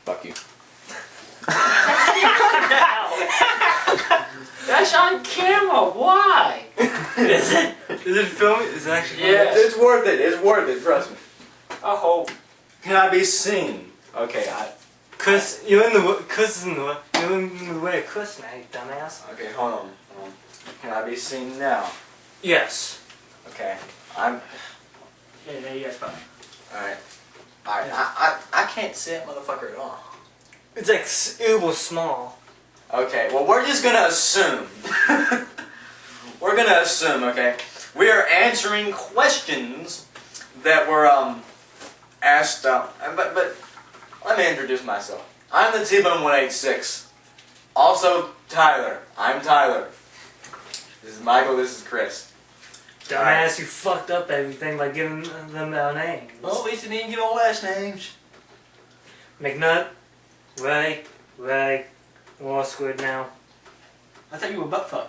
Fuck you. That's on camera. Why? Is it? Is it filming? Is it actually? Yeah. It's worth it. It's worth it. Trust me. I hope. Can I be seen? Okay. Chris, you're in the way. Chris is in the way. You're in the way of Chris now, you dumbass. Okay. Hold on. Can I be seen now? Yes. Okay. I'm. Yeah, yes, fine. Alright. Alright. I can't see it, motherfucker, at all. It's like uber small. Okay. Well, we're just gonna assume. We're gonna assume. Okay. We are answering questions that were asked. But let me introduce myself. I'm the T-Bone 186. Also Tyler. I'm Tyler. This is Michael. This is Chris. Dumbass, you fucked up everything by giving them our names. Well, at least you didn't give all last names. McNutt, Ray, we're all screwed now. I thought you were buttfuck.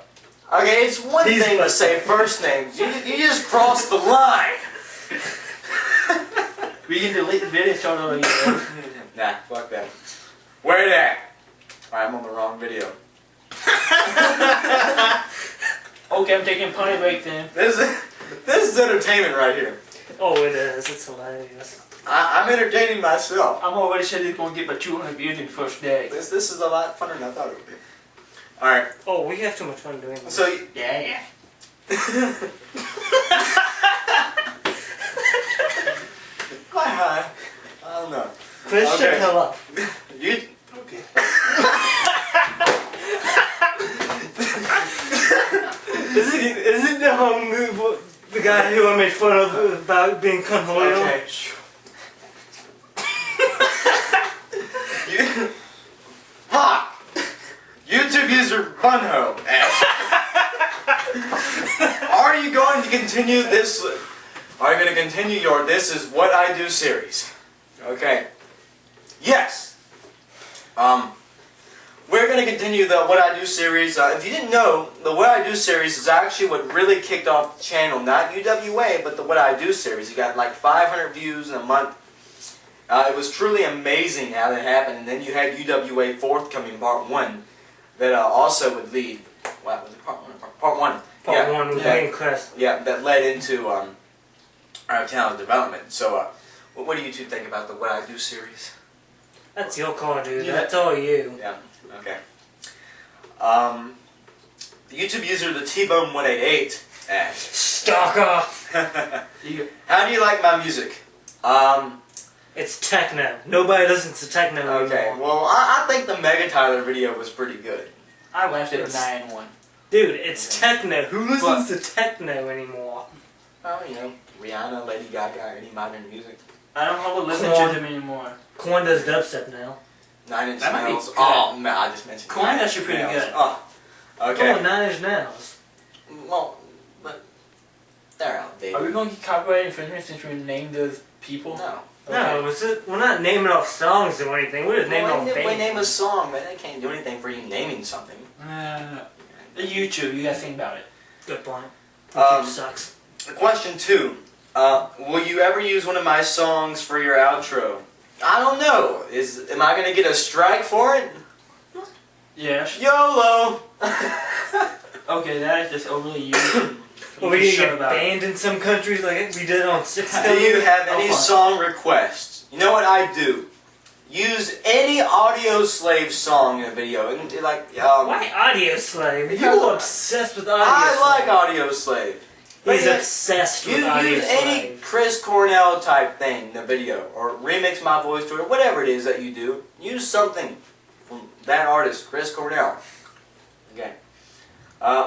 Okay, it's one He's thing to butt- say first names. You just crossed the line. We can delete the video show over here. Nah, fuck that. Where it at? Alright, I'm on the wrong video. Okay, I'm taking a pony break then. This is entertainment right here. Oh, it is. It's hilarious. I'm entertaining myself. I'm already said it's gonna get about 200 views in the first day. This is a lot funner than I thought it would be. Alright, Oh, we have too much fun doing this. so Yeah. I don't know. Chris, shut the Okay. hell up. You Okay. Isn't the guy who I made fun of about being conholio? okay? You ha! YouTube user Bunho. Are you going to continue this? Are you going to continue your "This Is What I Do" series? Okay. Yes. We're going to continue the What I Do series. If you didn't know, the What I Do series is actually what really kicked off the channel. Not UWA, but the What I Do series. You got like 500 views in a month. It was truly amazing how that happened. And then you had UWA forthcoming part 1 that also would lead. What was it? Part 1? Part 1. Part 1 with that- me and Chris. Yeah, that led into our channel's development. So, what do you two think about the What I Do series? That's your call, dude. Yeah. That's all you. Yeah. Okay. The YouTube user the T-Bone 188 asked, Stalker! "How do you like my music?" It's techno. Nobody listens to techno Okay. anymore. Well, I think the Mega Tyler video was pretty good. I laughed at It's- 9-1. Dude, it's Okay. techno. Who listens to techno anymore? Oh, you know, Rihanna, Lady Gaga, any modern music. I don't know what listen Corn. to them anymore. Korn does dubstep now. 9 Inch That might be Nails. good. Oh, man, I just mentioned. Korn 9 Inch actually pretty Nails. good. Oh, Oh, okay. 9 Inch Nails. Well, but they're outdated. Are we going to get copyright infringement since we named those people? No. No, we're not naming off songs or anything. We're just naming Well, off if we bands. name a song, man, they can't do anything for you naming something. YouTube, you gotta think about it. Good point. Um, YouTube sucks. Question 2. Will you ever use one of my songs for your outro? I don't know. Am I gonna get a strike for it? Yes. YOLO! Okay, that is just overly used. Well, we get banned in some countries like we did on 6 Do you have any fine. song requests? You know what I do? Use any Audio Slave song in a video. And like, Why Audio Slave? Because You're obsessed with Audio I Slave. like Audio Slave. He's But obsessed with You Audio use any Slave. Chris Cornell type thing in the video, or remix my voice to it, whatever it is that you do. Use something from that artist, Chris Cornell. Okay.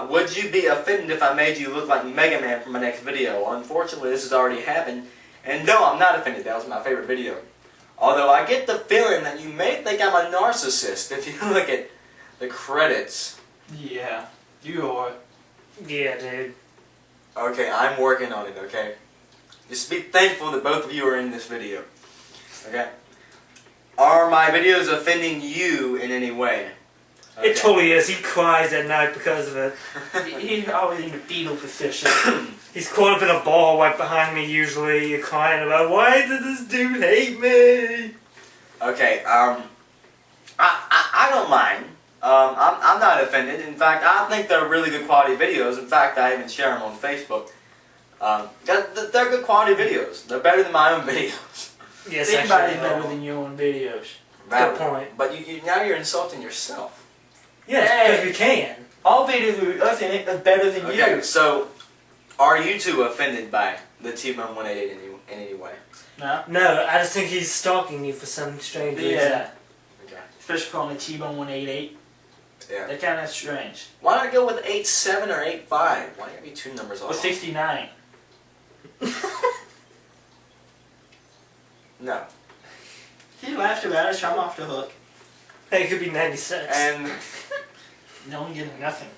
Would you be offended if I made you look like Mega Man for my next video? Unfortunately, this has already happened, and no, I'm not offended. That was my favorite video. Although I get the feeling that you may think I'm a narcissist if you look at the credits. Yeah, you are. Yeah, dude. Okay, I'm working on it, okay? Just be thankful that both of you are in this video. Okay? Are my videos offending you in any way? It totally is. He cries at night because of it. He's always in the fetal position. He's caught up in a ball right behind me usually, crying about, why did this dude hate me? Okay, don't mind. I'm not offended. In fact, I think they're really good quality videos. In fact, I even share them on Facebook. They're good quality videos. They're better than my own videos. Yes, Anybody's actually. better than you on videos. Good point. But now you're insulting yourself. Yes, Hey. because we can. All videos with us in it are better than Okay, you. so are you two offended by the T-Bone 188 in any way? No? No, I just think he's stalking you for some strange reason. Yeah. Okay. Especially calling the T-Bone 188. Yeah. They're kind of strange. Why not go with 87 or 85? Why not be two numbers Or off? 69. No. He laughed about it, so I'm off the hook. Hey, it could be 96. And No one getting nothing.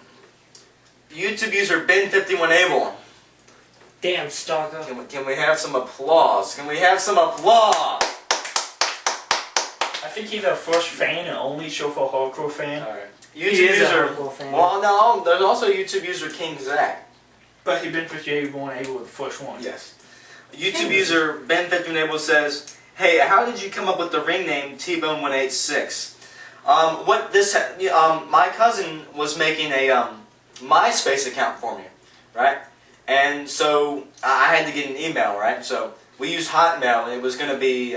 YouTube user Ben51Able. Damn, stalker. Can we have some applause? Can we have some applause? I think he's our first fan and only show for hardcore fan. Alright. He YouTube is a user. hardcore fan. Well, no, there's also YouTube user King Zach. But he been for J1 able with the first one. Yes. YouTube user Ben51Able says, "Hey, how did you come up with the ring name T-Bone 186? My cousin was making a MySpace account for me, right? And so I had to get an email, right? So we used Hotmail, and it was going to be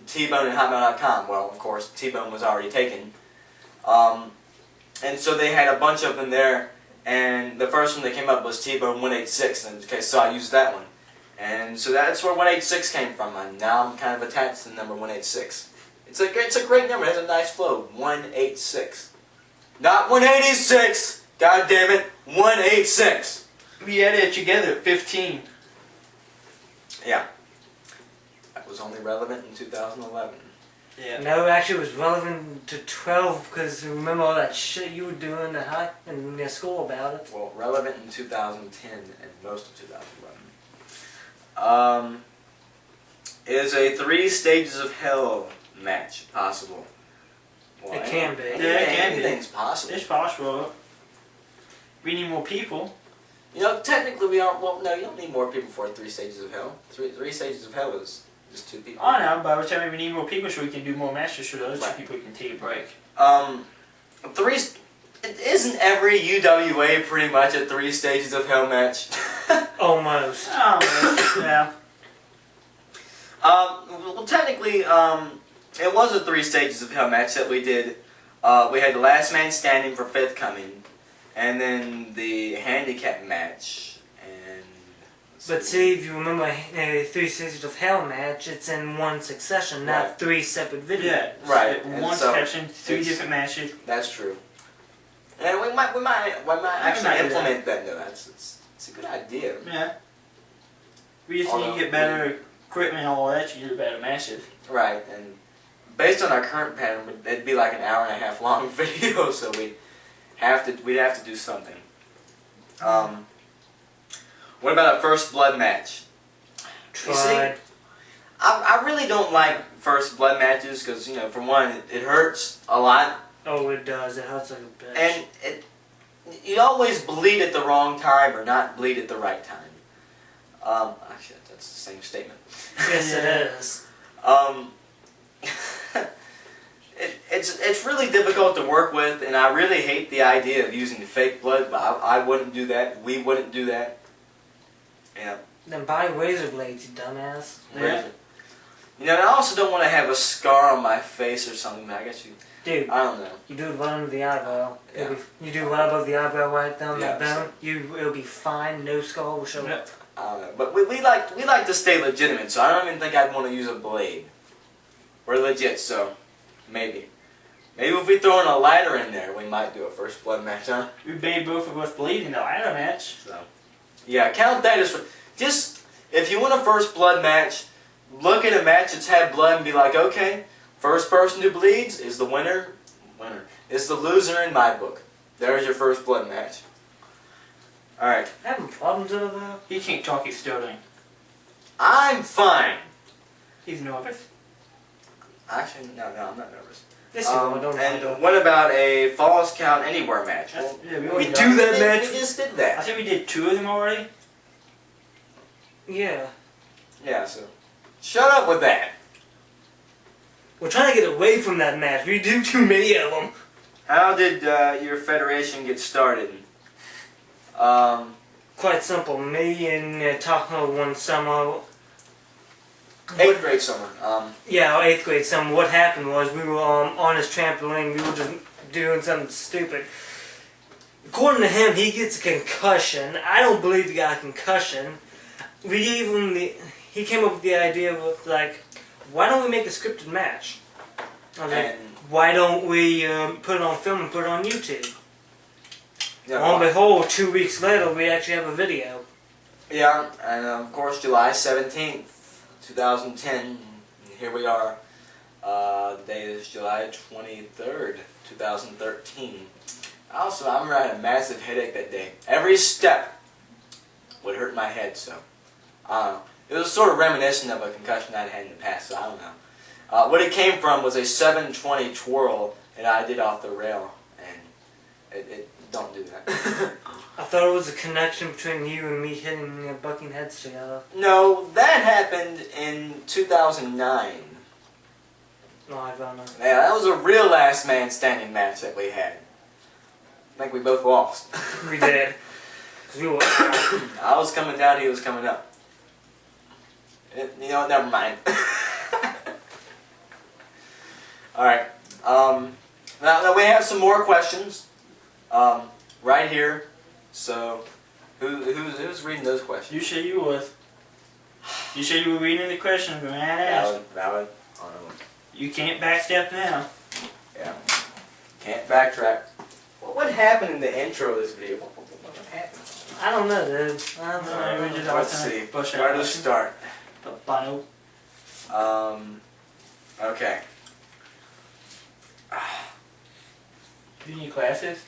T-Bone at Hotmail.com. Well, of course, T-Bone was already taken. And so they had a bunch of them there, and the first one that came up was T-Bone 186, and okay, so I used that one. And so that's where 186 came from, and now I'm kind of attached to the number 186. It's a great number, it has a nice flow, 186. Not 186! God damn it, 186! We added it together at 15. Yeah. That was only relevant in 2011. Yeah. No, actually, it was relevant to 12 because remember all that shit you were doing in your school about it. Well, relevant in 2010 and most of 2011. Is a 3 Stages of Hell match possible? Well, It can be. Yeah, it can be. Anything's possible. It's possible. We need more people. You know, technically we aren't. Well, no, you don't need more people for 3 Stages of Hell. Three Stages of Hell is just 2 people. I know, but I was telling you we need more people so we can do more matches so those Right. two people can take a break. Isn't every UWA pretty much a 3 Stages of Hell match? Almost. Oh, yeah. Well, technically, it was a 3 Stages of Hell match that we did. We had the Last Man Standing for Fifth Coming, and then the handicap match, and... But see, if you remember a 3 Stages of Hell match, it's in one succession, not Right. 3 separate videos. Yeah. Right, and One so session, 3 it's- different matches. That's true. And we might actually might do implement that. No, it's a good idea. Yeah. We just need Although, to get better equipment and all that to do better matches. Right, and based on our current pattern, it'd be like an hour and a half long video, so we'd have to do something. What about a First Blood match? You see, Tried. I really don't like First Blood matches because, you know, for one, it hurts a lot, Oh, it does. It hurts like a bitch. and you always bleed at the wrong time or not bleed at the right time. Actually, that's the same statement. Yes, Yeah. it is. It's really difficult to work with, and I really hate the idea of using fake blood, but I wouldn't do that. We wouldn't do that. Yeah. Then buy razor blades, you dumbass. Yeah. You know, and I also don't want to have a scar on my face or something. I guess Dude, I don't know. you do it right under the eyebrow. Yeah. You do right above the eyebrow, right down that Yeah, bone. It'll be fine. No scar will show up. I don't know. But we like to stay legitimate, so I don't even think I'd want to use a blade. We're legit, so maybe. Maybe if we throw in a ladder in there, we might do a First Blood match, huh? We made both of us bleed in the ladder match. So, yeah, count that as... Just, if you want a First Blood match, look at a match that's had blood and be like, okay, first person who bleeds is the winner. Is the loser in my book. There's your First Blood match. Alright. Having problems over there? He can't talk, he's stuttering. I'm fine. He's nervous. Actually, no, I'm not nervous. Yes, you are. Don't and mind. what about a Falls Count Anywhere match? That's- Well, yeah, we we already do done that that match. match. We just did I that. think we did 2 of them already. Yeah. Yeah, so... Shut up with that. We're trying to get away from that match. We do too many of them. How did your federation get started? Quite simple. Me and Tahoe one summer. 8th grade summer. Yeah, our 8th grade summer. What happened was we were on his trampoline. We were just doing something stupid. According to him, he gets a concussion. I don't believe he got a concussion. We gave him he came up with the idea of like, why don't we make a scripted match? I was like, why don't we put it on film and put it on YouTube? Yeah, Lo and behold, 2 weeks later, we actually have a video. yeah, and of course, July 17th, 2010. Here we are. The date is July 23rd, 2013. Also, I remember I had a massive headache that day. Every step would hurt my head, so it was sort of reminiscent of a concussion I'd had in the past, so I don't know. What it came from was a 720 twirl that I did off the rail, and it don't do that. I thought it was a connection between you and me hitting bucking heads together. No, that happened in 2009. No, I don't know. Yeah, that was a real last man standing match that we had. I think we both lost. We did. 'Cause we were. I was coming down, he was coming up. You know, never mind. Alright. Now we have some more questions. Right here. So, who's reading those questions? You said you was. You said you were reading the question from ass. Valid. You can't backstep now. Yeah. Can't backtrack. What happened in the intro of this video? What happened? I don't know, dude. I don't know. we just Let's see. Where to start? The bottle. Okay. Do you need glasses?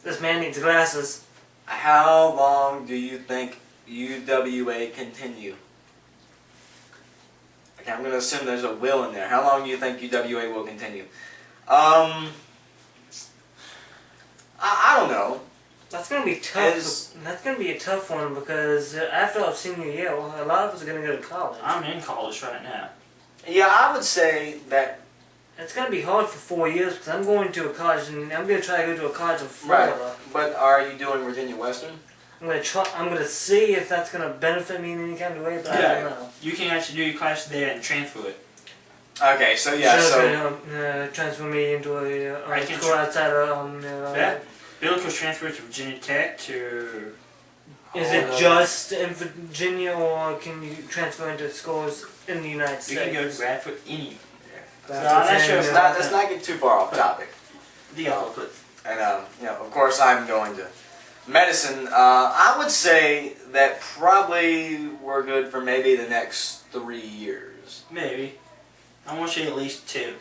This man needs glasses. How long do you think UWA continue? Okay, I'm gonna assume there's a will in there. How long do you think UWA will continue? I don't know. That's gonna be tough. That's gonna be a tough one because after our senior year, a lot of us are gonna go to college. I'm in college right now. Yeah, I would say that. It's gonna be hard for 4 years because I'm going to a college and I'm gonna try to go to a college in Florida. Right. But are you doing Virginia Western? I'm gonna try. I'm gonna see if that's gonna benefit me in any kind of way, but I don't know. You can actually do your class there and transfer it. Okay, so yeah, transfer me into I a can school outside of Yeah. Bill could transfer to Virginia Tech to. Is it just in Virginia, or can you transfer into schools in the United States? You can go to Bradford anywhere. Let's not get too far off topic. The opposite. And you know, of course, I'm going to medicine. I would say that probably we're good for maybe the next 3 years. Maybe. I want you at least 2.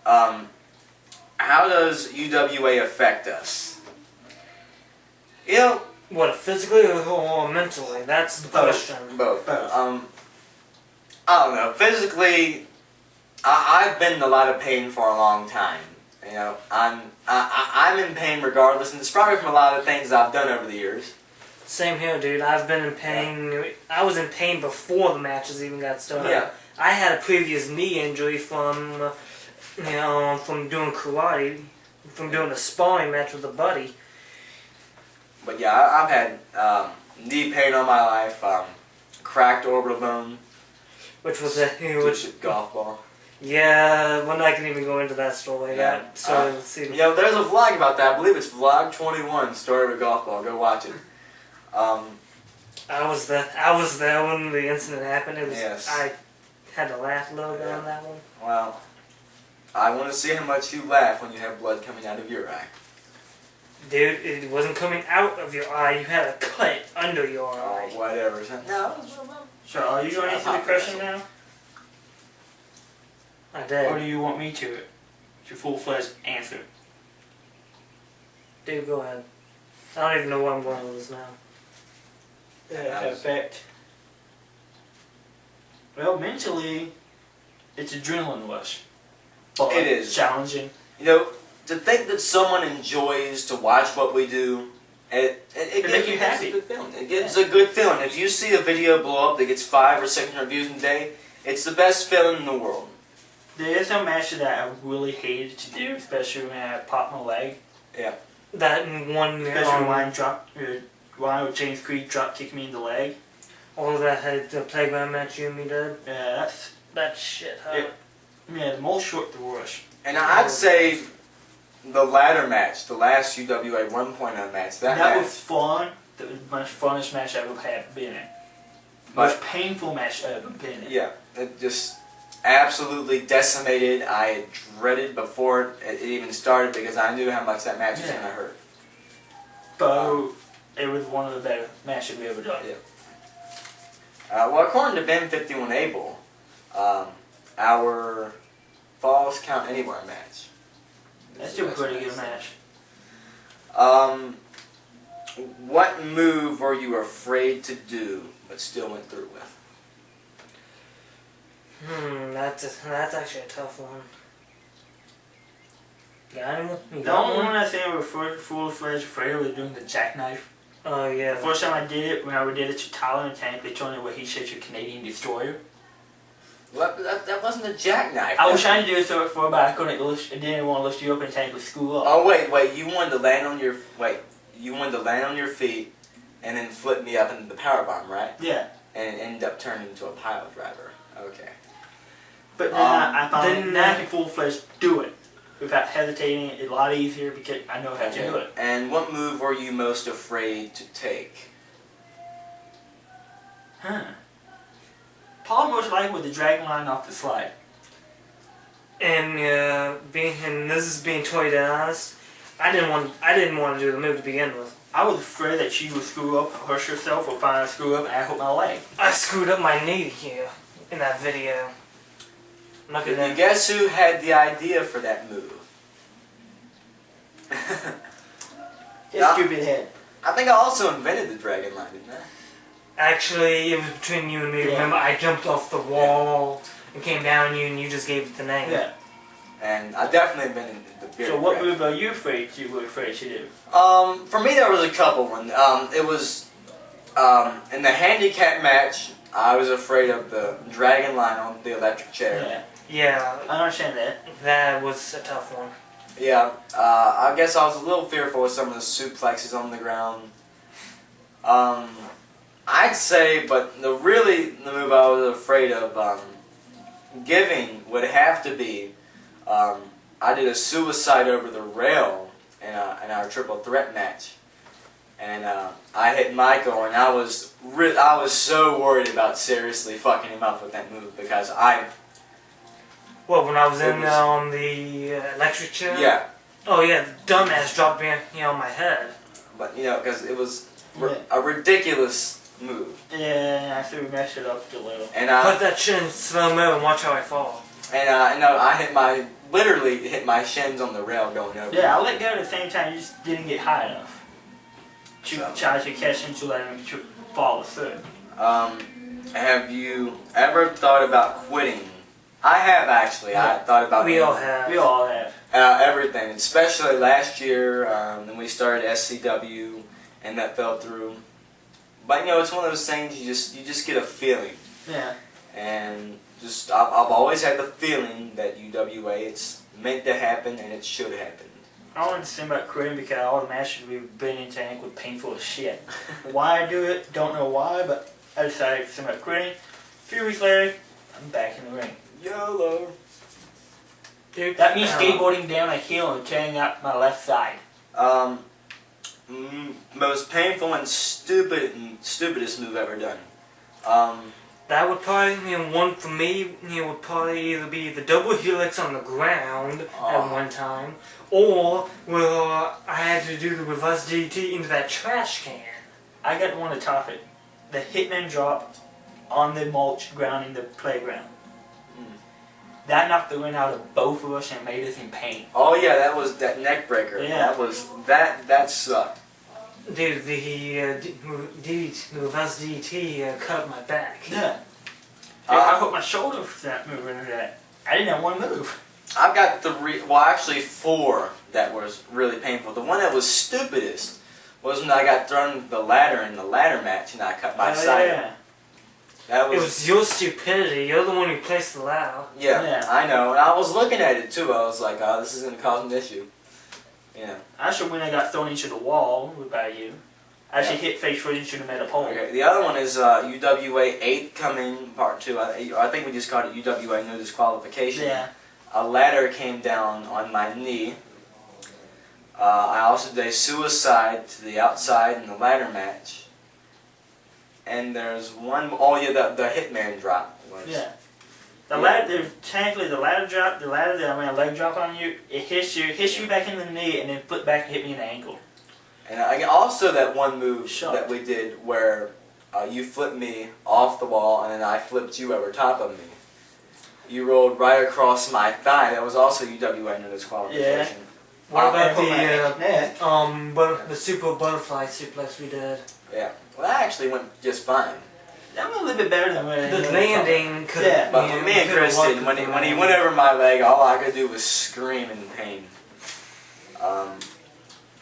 How does UWA affect us? You know, What, physically or mentally? That's the question. both. Both. I don't know. Physically, I've been in a lot of pain for a long time. You know, I'm in pain regardless, and it's probably from a lot of things I've done over the years. Same here, dude. I've been in pain. Yeah. I was in pain before the matches even got started. Yeah. I had a previous knee injury from doing karate, from doing a sparring match with a buddy. But yeah, I've had knee pain all my life, cracked orbital bone, Which was a golf ball. Yeah, we're not gonna even go into that story. Yeah. See. You know, there's a vlog about that. I believe it's vlog 21, story of a golf ball. Go watch it. I was there when the incident happened. It was. Yes. I had to laugh a little bit on that one. Well, I want to see how much you laugh when you have blood coming out of your eye. Dude, it wasn't coming out of your eye. You had a cut under your eye. Oh, whatever. No. So are you going to answer the question now? I did. Or do you want me to full-fledged answer? Dude, go ahead. I don't even know where I'm going with this now. Effect. Well, mentally, it's adrenaline rush. But It is. challenging. You know, to think that someone enjoys to watch what we do, it makes you happy. A good feeling. It gives a good feeling. If you see a video blow up that gets 500 or 600 views in a day, it's the best feeling in the world. There is some matches that I really hated to do, especially when I popped my leg. That one, Especially when Ryan with James Creed drop kicked me in the leg. all that had the playground match you and me did. Yeah, That shit hurt. the most short the worst. And I'd say the ladder match, the last UWA 1.0 match, that That match. was fun. That was the most funnest match I've ever been in. But- Most painful match I've ever been in. Yeah, it just absolutely decimated. I dreaded before it even started because I knew how much that match was Yeah. going to hurt. But it was one of the better matches we ever done. Yeah. Well, according to Ben 51 Able, our Falls Count Anywhere match. That's still a pretty good match. What move were you afraid to do but still went through with? That's actually a tough one. Got anyone? You The got only one? one I think I was full-fledged afraid of was doing the jackknife. Oh yeah. The first time I did it, when I did it to Tyler and Tank, they told me what he said to Canadian Destroyer. Well, that wasn't a jackknife. I was trying to do it for but I couldn't lift, I didn't want to lift you up and Tank would school up. Oh wait, you wanted to land on your feet and then flip me up into the power bomb, right? Yeah. And it ended up turning into a pile driver. Okay. But then I found then- now I can full-fledged do it without hesitating. It's a lot easier because I know how to do it. And what move were you most afraid to take? Huh. Paul most like with the dragon line off the slide. And this is being totally honest. I didn't want to do the move to begin with. I was afraid that she would screw up, hurt herself, or find a screw up, and I hurt my leg. I screwed up my knee here in that video. Look at You that. guess who had the idea for that move? His Yeah. stupid head. I think I also invented the dragon line, didn't I? Actually, it was between you and me. Yeah. Remember, I jumped off the wall and came down on you, and you just gave it the name. Yeah. And I definitely invented the beard. So what dragon. move are you afraid to do? For me there was a couple ones. It was in the handicap match. I was afraid of the dragon line on the electric chair. Yeah. Yeah, I understand that. that was a tough one. Yeah. I guess I was a little fearful of some of the suplexes on the ground. I'd say, but the move I was afraid of giving would have to be. I did a suicide over the rail in our triple threat match, and I hit Michael, and I was so worried about seriously fucking him up with that move because What, when I was It in was- on the electric chair? yeah, Oh yeah, the dumbass dropped me on my head. but because it was Yeah. a ridiculous move, Yeah, I think we messed it up a little. and Put that shit in slow-mo and watch how I fall. I literally hit my shins on the rail going over. Yeah, I let go at the same time, you just didn't get high enough. To So- try to catch him to let him fall through. Have you ever thought about quitting? I have actually. I thought about We all have. We all have. everything, especially last year. Then we started SCW, and that fell through. But it's one of those things you just get a feeling, Yeah. and I've always had the feeling that UWA it's meant to happen and it should happen. I wanted to say about quitting because all the matches we've been in Tank were painful as shit. Why I do it, don't know why, but I decided to say about quitting. A few weeks later, I'm back in the ring. YOLO. Dude, That means skateboarding down a hill and tearing out my left side. Most painful and stupidest move ever done. That would probably, one for me, would probably either be the double helix on the ground at one time, or where I had to do the reverse DT into that trash can. I got one to top it. The Hitman drop on the mulch ground in the playground. That knocked the wind out of both of us and made us in pain. Oh yeah, that was that neck breaker. Yeah. That sucked. Dude, the reverse DT cut up my back. Yeah. I hurt my shoulder for that move into that. I didn't have one move. I've got actually 4 that was really painful. The one that was stupidest was when I got thrown the ladder in the ladder match and I cut my side. Yeah. That It was your stupidity. You're the one who placed the ladder. yeah, Yeah. I know. And I was looking at it too. I was like, oh, this is going to cause an issue. Yeah. Actually, when I got thrown into the wall by you, I actually hit face first into the metal pole. Okay. The other one is UWA 8 coming part 2. I think we just called it UWA no disqualification. Yeah. A ladder came down on my knee. I also did a suicide to the outside in the ladder match. And there's one, oh yeah, the Hitman drop. Was, Yeah. The Yeah. ladder, technically the ladder drop, the ladder that when a leg drop on you, it hits you back in the knee and then flip back and hit me in the ankle. And also that one move Shot. that we did where you flipped me off the wall and then I flipped you over top of me. You rolled right across my thigh. That was also UWA no disqualification. What about Yeah. the super butterfly suplex we did? Yeah. Well, that actually went just fine. That was a little bit better than when The landing could Yeah, But me and Chris did, when he went over my leg, all I could do was scream in pain.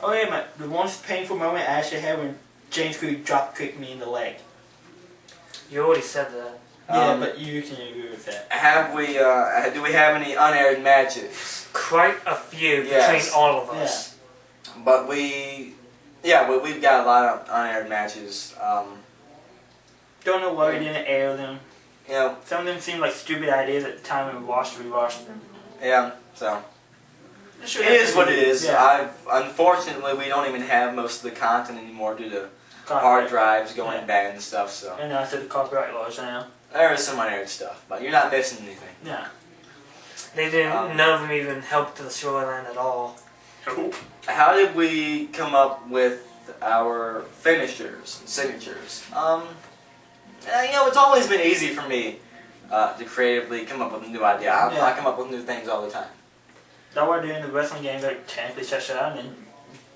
Oh yeah, the one painful moment I actually had when James Creed drop kicked me in the leg. You already said that. Yeah, but you can agree with that. Have we? Do we have any unaired matches? Quite a few Yes. between all of us. But we've got a lot of unaired matches. Don't know why we didn't air them. You know, Some of them seemed like stupid ideas at the time when we watched them. yeah. So Sure, it is what it is. Yeah. Unfortunately, we don't even have most of the content anymore due to hard Copyright. drives going Yeah. bad and stuff. So And I said the copyright laws now. there is some unaired stuff, but you're not missing anything. Yeah. They didn't. Um, None of them even helped the storyline at all. How did we come up with our finishers and signatures? You know, it's always been easy for me to creatively come up with a new idea. Yeah. I come up with new things all the time. That we're doing the wrestling games like technically test it out and then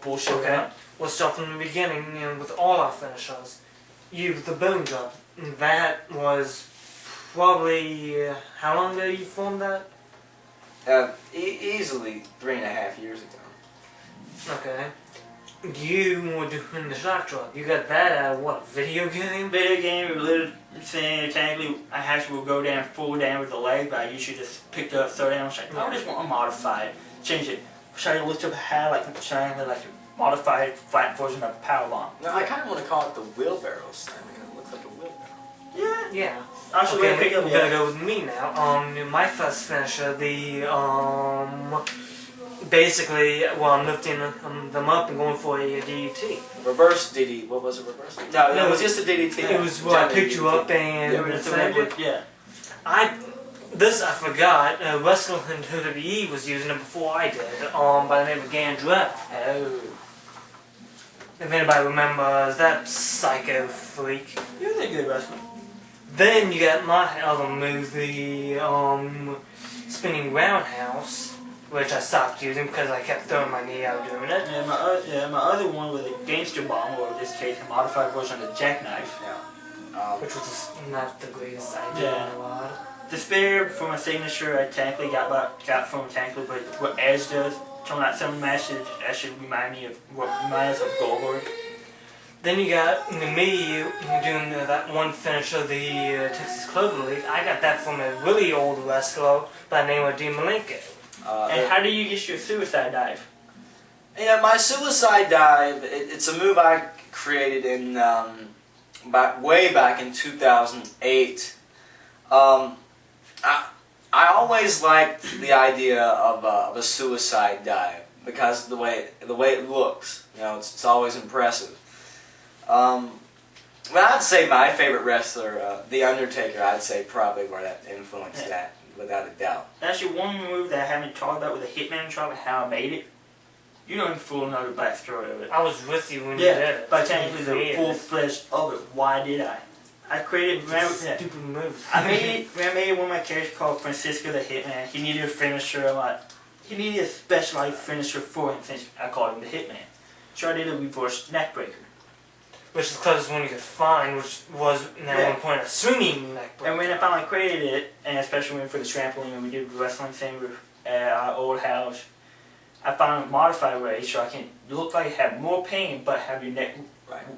bullshit Okay. out. We'll start from the beginning, with all our finishers. The bone drop. That was probably how long ago you formed that? Easily 3.5 years ago. Okay. You were doing the shock drop. You got that out of what? Video game? Video game, we were literally saying technically I actually will go down full down with the leg, but I usually just picked it up, throw it down. I was like, no, I just want to modify it. Change it. Try to lift up a hat trying to like a modified flat version of a powerbomb. No, I kind of want to call it the wheelbarrow stand. It looks like a wheelbarrow. Yeah. Yeah. I should Okay, pick we're up gonna go with me now. My first finisher, basically, I'm lifting them up and going for a DDT. Reverse DDT. What was it? Reverse? No, it was just a DDT. It was where I picked you up and Yeah. I forgot. Wrestler in WWE was using it before I did. By the name of Gandrap. Oh. If anybody remembers that psycho freak. He was a good wrestler. Then you got my other move, the spinning roundhouse, which I stopped using because I kept throwing my knee out doing it. Yeah, my other one was a gangster bomb, or in this case, a modified version of the jackknife. Yeah. Which was not the greatest idea Yeah. in the world. The spear for my signature, I technically got from technically, but what Edge does, talking about some matches, actually remind me of what reminds us of Goldberg. Then you got me doing that one finish of the Texas Cloverleaf. I got that from a really old wrestler by the name of Dean Malenko. And how do you get your suicide dive? Yeah, my suicide dive, it's a move I created in way back in 2008. I always liked the idea of a suicide dive because of the way it looks. You know, it's always impressive. But I'd say my favorite wrestler, The Undertaker, I'd say probably where that influenced that, without a doubt. Actually, one move that I haven't talked about with the Hitman drop and how I made it. You don't full know the backstory of it. I was with you when you did it. But technically the Yeah. full-fledged of it. Why did I? I created, Stupid move. I made one of my characters called Francisco the Hitman. He needed a finisher. He needed a specialized finisher for him, since I called him the Hitman. So I did a reverse neckbreaker. Which is the closest one you could find, which was at one point a swinging neck breaker. And when I finally created it, and especially when for the trampoline, when we did the wrestling thing at our old house, I found a modified way so I can look like you have more pain, but have your neck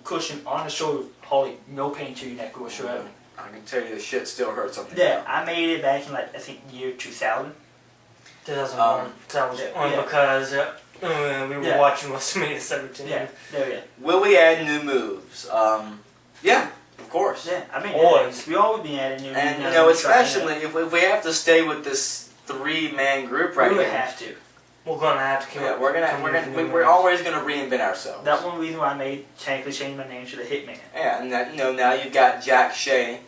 cushion on the shoulder, holding no pain to your neck whatsoever. I can tell you the shit still hurts on the Yeah, I made it back in like I think year 2000. 2001. That was on yeah. because we were Yeah. watching WrestleMania 17. Yeah, there we go. Will we add new moves? Yeah, of course. Yeah, I mean, Always. we always been adding new. And new you know, new trying especially if we have to stay with this 3-man group to- right we would here. have to. We're gonna have to come Yeah, up we're come with new we're moves. always gonna reinvent ourselves. That's one reason why I made technically change my name to the Hitman. Yeah, and that, you know, now you've got Jack Shea.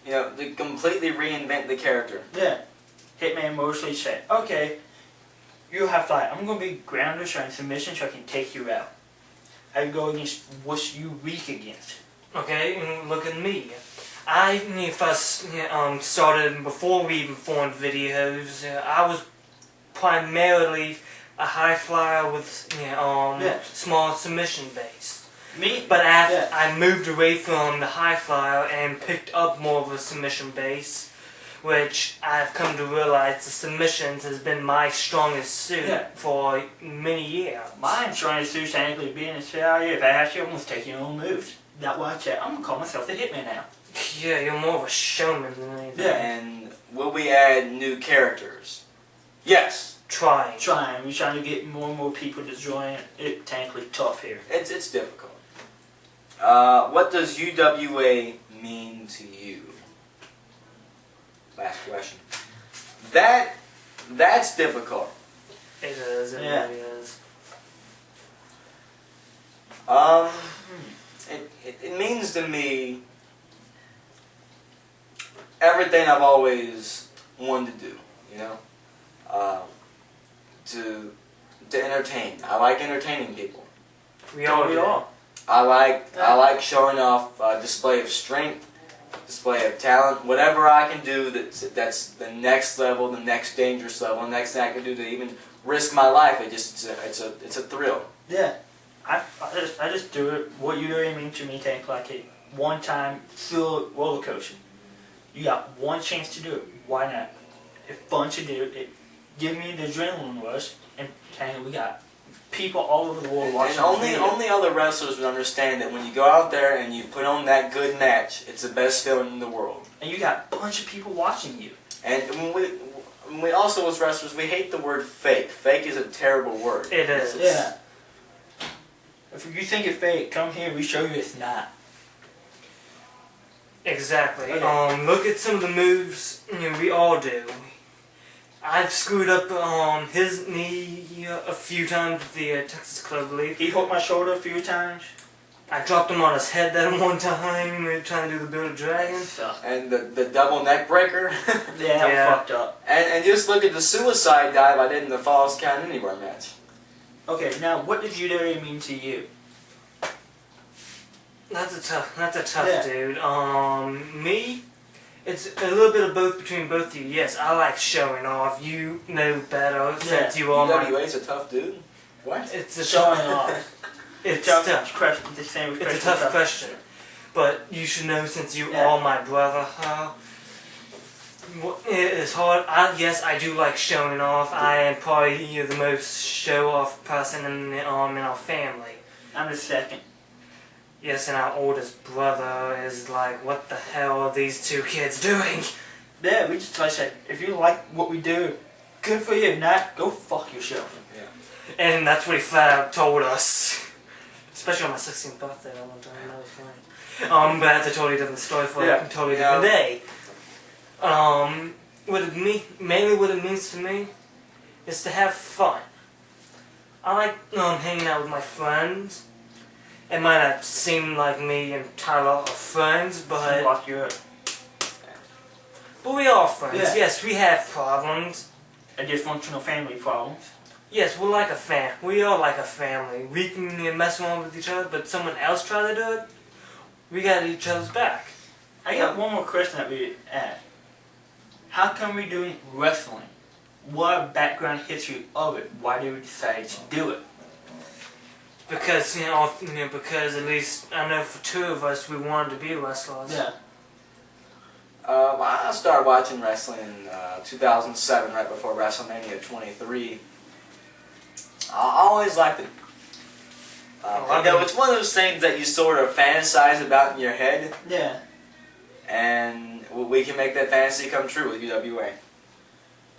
You know, to completely reinvent the character. Yeah, Hitman mostly said, okay, you have fight. I'm gonna be grounded, trying submission, so I can take you out. I go against what you weak against. Okay, and look at me. If I started before we even formed videos, I was primarily a high flyer with Yeah. small submission base. Me, But after Yeah. I moved away from the high flyer and picked up more of a submission base, which I've come to realize the submissions has been my strongest suit Yeah. for many years. mine's trying to sue technically being a failure. If I have to, I'm gonna take your own moves. That's why I said I'm gonna call myself the Hitman now. Yeah, you're more of a showman than anything. Yeah. And will we add new characters? Yes. Trying. We're trying to get more and more people to join. It's technically tough here. It's difficult. What does UWA mean to you? Last question. That's difficult. It is, it Yeah. really is. It means to me everything I've always wanted to do, you know? To entertain. I like entertaining people. We all we do. all. I like showing off display of strength, display of talent, whatever I can do that's the next level, the next dangerous level, the next thing I can do to even risk my life. It's a thrill. Yeah. I just do it. What you really mean to me, take like a one-time thrill roller coaster. You got one chance to do it. Why not? It's fun to do. It give me the adrenaline rush, and we got people all over the world watching. And the video. only other wrestlers would understand that when you go out there and you put on that good match, it's the best feeling in the world. And you got a bunch of people watching you. And when we also as wrestlers, we hate the word fake. Fake is a terrible word. It is. Yeah. If you think it's fake, come here. We show you it's not. Exactly. Okay. Look at some of the moves we all do. I've screwed up his knee a few times with the Texas Club League. He hooked my shoulder a few times. I dropped him on his head that one time trying to do the Bearded Dragon. Sucked. And the double neck breaker. Yeah, that Yeah. fucked up. and just look at the suicide dive I did in the Falls Count Anywhere match. Okay, now what did UWA mean to you? That's a tough Yeah. dude. Me, it's a little bit of both between both of you. Yes, I like showing off. You know better since you are my. UWA's a tough dude. What? It's a Showing tough. off. It's Tough tough. question. The same It's a question. tough question, but you should know since you Yeah. are my brother. It is hard. Yes, I do like showing off. I am probably the most show-off person in our family. I'm the second. Yes, and our oldest brother is like, what the hell are these two kids doing? Yeah, we just like said, if you like what we do, good for you. If not, go fuck yourself. And that's what he flat out told us. Especially on my 16th birthday that one time. That was funny. But that's a totally different story for Yeah. a totally Yeah. different day. Mainly what it means to me is to have fun. I like hanging out with my friends. It might not seem like me and Tyler are friends, but Lock you up. we are friends. Yeah. Yes, we have problems. A dysfunctional family problems. Yes, we're like a fam. We are like a family. We can mess around with each other, but someone else try to do it, we got each other's back. I got one more question that we asked. How come we doing wrestling? What background history of it? Why did we decide to do it? Because because at least I know for two of us we wanted to be wrestlers. Yeah. I started watching wrestling in 2007, right before WrestleMania 23. I always liked it. You know, it's one of those things that you sort of fantasize about in your head, Yeah. and we can make that fantasy come true with UWA.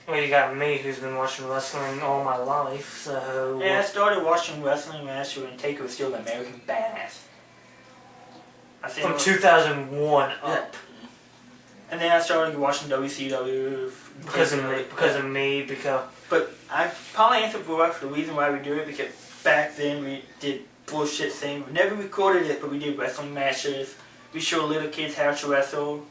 Well, you got me, who's been watching wrestling all my life, so... Yeah, I started watching wrestling last year when Taker was still an American badass. From 2001 up. Yeah. And then I started watching WCW. Because of me, But I probably answered for the reason why we do it, because back then we did bullshit things. We never recorded it, but we did wrestling matches. We showed little kids how to wrestle.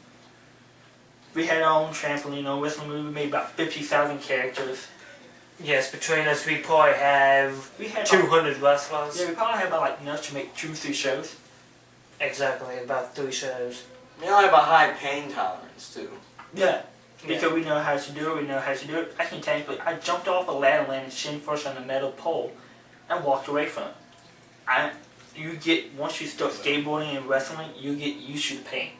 We had our own trampoline on wrestling movie. We made about 50,000 characters. Yes, between us we probably have We had 200 wrestlers. Yeah, we probably had about like enough to make 2-3 shows. Exactly, about 3 shows. We all have a high pain tolerance too. Yeah. Because we know how to do it, I can technically, I jumped off a ladder, landed shin first on a metal pole, and walked away from it. Once you start skateboarding and wrestling, you get used to the pain.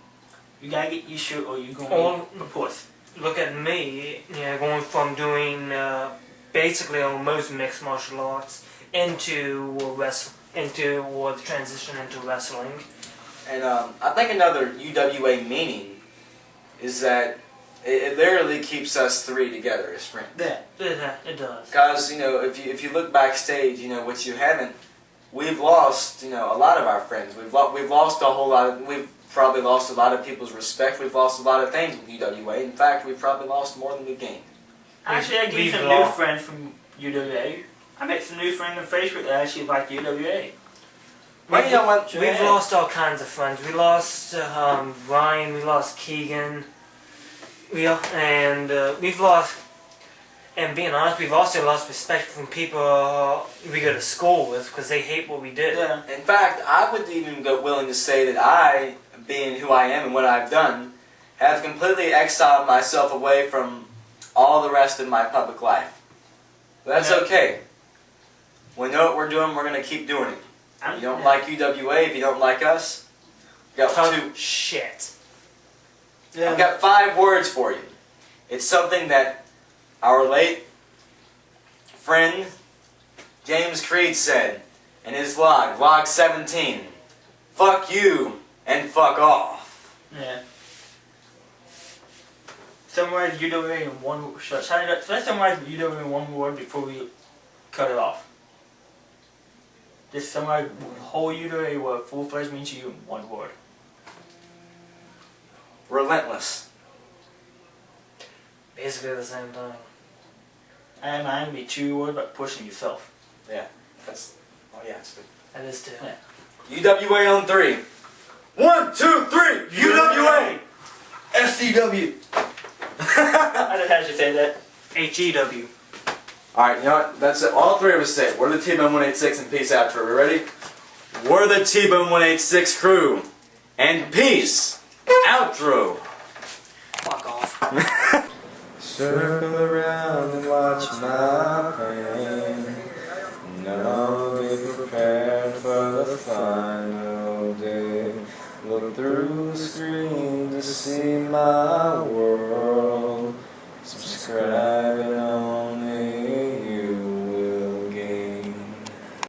You gotta get used to it or you're gonna be a puss. Look at me, going from doing basically almost mixed martial arts into the transition into wrestling. And I think another UWA meaning is that it literally keeps us 3 together as friends. Yeah. It does. Because, if you look backstage, which you haven't, we've lost, a lot of our friends. We've lost a whole lot of, we've probably lost a lot of people's respect. We've lost a lot of things with UWA. In fact, we've probably lost more than we've gained. Actually, I gained some new friends from UWA. I met some new friends on Facebook that actually like UWA. We've lost all kinds of friends. We lost Ryan, we lost Keegan, we've lost, and being honest, we've also lost respect from people we go to school with because they hate what we did. Yeah. In fact, I would even go willing to say that I, being who I am and what I've done, have completely exiled myself away from all the rest of my public life. But that's okay. We know what we're doing, we're going to keep doing it. If you don't like UWA, if you don't like us, we got shit. Yeah. I've got 5 words for you. It's something that our late friend James Creed said in his vlog 17. Fuck you and fuck off. Yeah. Summarize UWA in one. So let's summarize UWA in one word before we cut it off. Just summarize the whole UWA what full-fledged means to you in one word. Relentless. Basically the same thing. And mine would be 2 words about pushing yourself. Yeah. That's. Oh yeah, it's good. That is too. Yeah. UWA on 3. 1, 2, 3. UWA. SCW. I just had you say that. HEW. Alright, you know what? That's it. All 3 of us say it. We're the T-Bone 186 and peace out. Are we ready? We're the T-Bone 186 crew. And peace. Outro. Fuck off. Circle around and watch my pain. Now be prepared for the final day. Look through the screen to see my world. Subscribe